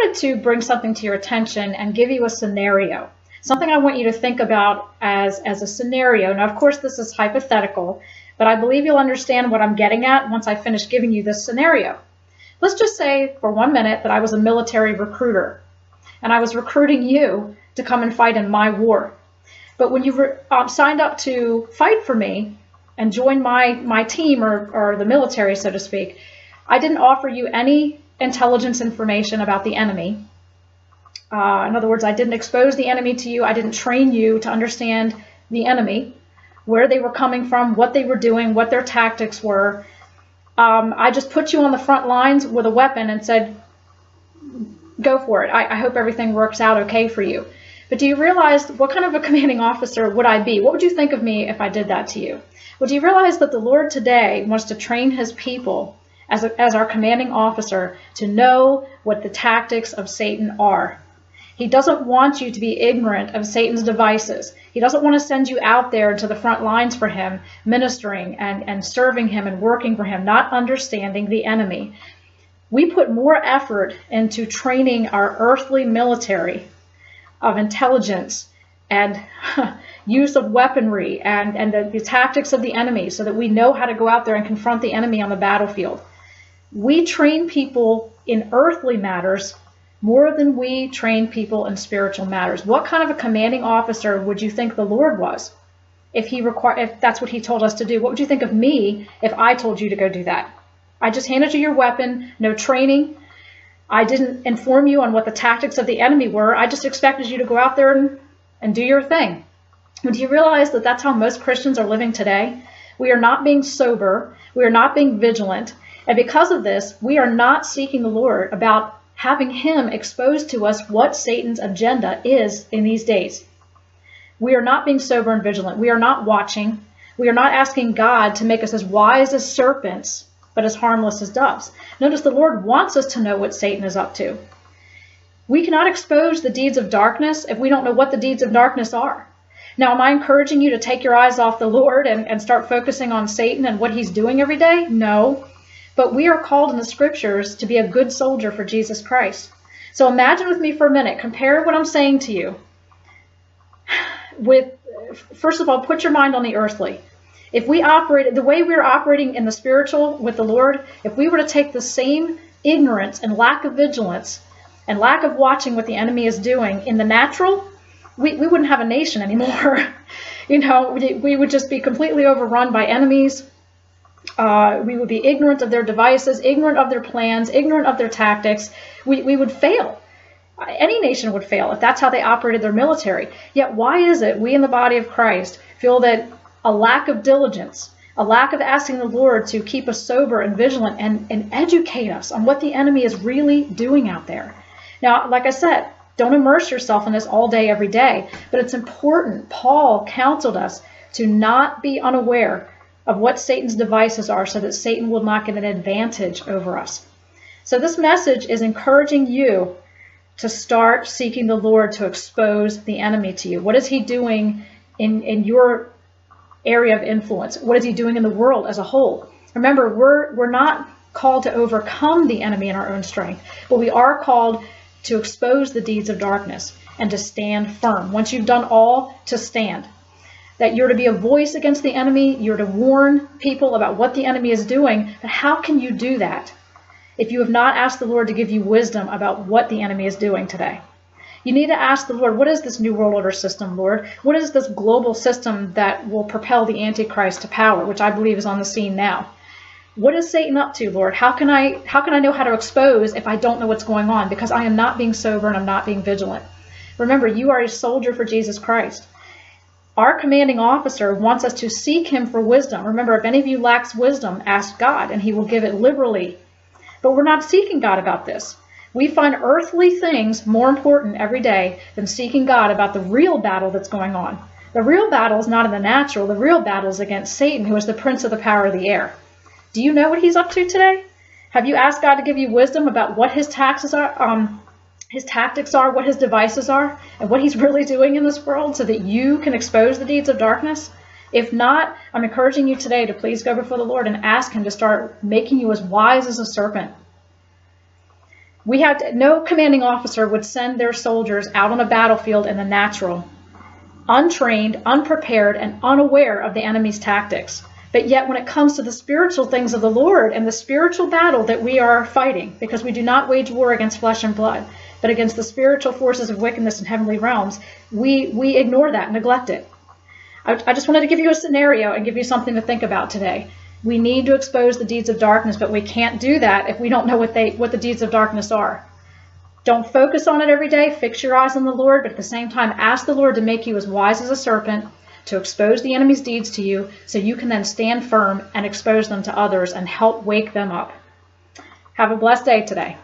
wanted to bring something to your attention and give you a scenario. Something I want you to think about as a scenario. Now, of course, this is hypothetical, but I believe you'll understand what I'm getting at once I finish giving you this scenario. Let's just say for 1 minute that I was a military recruiter, and I was recruiting you to come and fight in my war. But when you signed up to fight for me and join my team or the military, so to speak, I didn't offer you any intelligence information about the enemy. In other words, I didn't expose the enemy to you. I didn't train you to understand the enemy, where they were coming from, what they were doing, what their tactics were. I just put you on the front lines with a weapon and said, go for it. I hope everything works out okay for you. But do you realize what kind of a commanding officer would I be? What would you think of me if I did that to you? Well, do you realize that the Lord today wants to train his people as our commanding officer to know what the tactics of Satan are? He doesn't want you to be ignorant of Satan's devices. He doesn't want to send you out there to the front lines for him, ministering and serving him and working for him, not understanding the enemy. We put more effort into training our earthly military of intelligence and use of weaponry and the tactics of the enemy so that we know how to go out there and confront the enemy on the battlefield. We train people in earthly matters more than we train people in spiritual matters. What kind of a commanding officer would you think the Lord was if that's what he told us to do? What would you think of me if I told you to go do that? I just handed you your weapon, no training. I didn't inform you on what the tactics of the enemy were. I just expected you to go out there and do your thing. But do you realize that that's how most Christians are living today? We are not being sober. We are not being vigilant. And because of this, we are not seeking the Lord about having him expose to us what Satan's agenda is in these days. We are not being sober and vigilant. We are not watching. We are not asking God to make us as wise as serpents, but as harmless as doves. Notice the Lord wants us to know what Satan is up to. We cannot expose the deeds of darkness if we don't know what the deeds of darkness are. Now, am I encouraging you to take your eyes off the Lord and start focusing on Satan and what he's doing every day? No. But we are called in the scriptures to be a good soldier for Jesus Christ. So imagine with me for a minute, compare what I'm saying to you with, first of all, put your mind on the earthly. If we operated the way we're operating in the spiritual with the Lord, if we were to take the same ignorance and lack of vigilance and lack of watching what the enemy is doing in the natural, we wouldn't have a nation anymore. We would just be completely overrun by enemies. We would be ignorant of their devices, ignorant of their plans, ignorant of their tactics. We would fail. Any nation would fail if that's how they operated their military. Yet why is it we in the body of Christ feel that a lack of diligence, a lack of asking the Lord to keep us sober and vigilant and educate us on what the enemy is really doing out there? Now, like I said, don't immerse yourself in this all day, every day, but it's important. Paul counseled us to not be unaware of what Satan's devices are so that Satan will not get an advantage over us. So this message is encouraging you to start seeking the Lord to expose the enemy to you. What is he doing in your area of influence? What is he doing in the world as a whole? Remember, we're not called to overcome the enemy in our own strength, but we are called to expose the deeds of darkness and to stand firm. Once you've done all, to stand. That you're to be a voice against the enemy, you're to warn people about what the enemy is doing. But how can you do that if you have not asked the Lord to give you wisdom about what the enemy is doing today? You need to ask the Lord, what is this New World Order system, Lord? What is this global system that will propel the Antichrist to power, which I believe is on the scene now? What is Satan up to, Lord? How can I know how to expose if I don't know what's going on? Because I am not being sober and I'm not being vigilant. Remember, you are a soldier for Jesus Christ. Our commanding officer wants us to seek him for wisdom. Remember, if any of you lacks wisdom, ask God, and he will give it liberally. But we're not seeking God about this. We find earthly things more important every day than seeking God about the real battle that's going on. The real battle is not in the natural. The real battle is against Satan, who is the prince of the power of the air. Do you know what he's up to today? Have you asked God to give you wisdom about what his tactics are, what his devices are, and what he's really doing in this world so that you can expose the deeds of darkness? If not, I'm encouraging you today to please go before the Lord and ask him to start making you as wise as a serpent. No commanding officer would send their soldiers out on a battlefield in the natural, untrained, unprepared, and unaware of the enemy's tactics. But yet when it comes to the spiritual things of the Lord and the spiritual battle that we are fighting, because we do not wage war against flesh and blood, but against the spiritual forces of wickedness in heavenly realms, we ignore that, neglect it. I just wanted to give you a scenario and give you something to think about today. We need to expose the deeds of darkness, but we can't do that if we don't know what the deeds of darkness are. Don't focus on it every day. Fix your eyes on the Lord, but at the same time, ask the Lord to make you as wise as a serpent, to expose the enemy's deeds to you, so you can then stand firm and expose them to others and help wake them up. Have a blessed day today.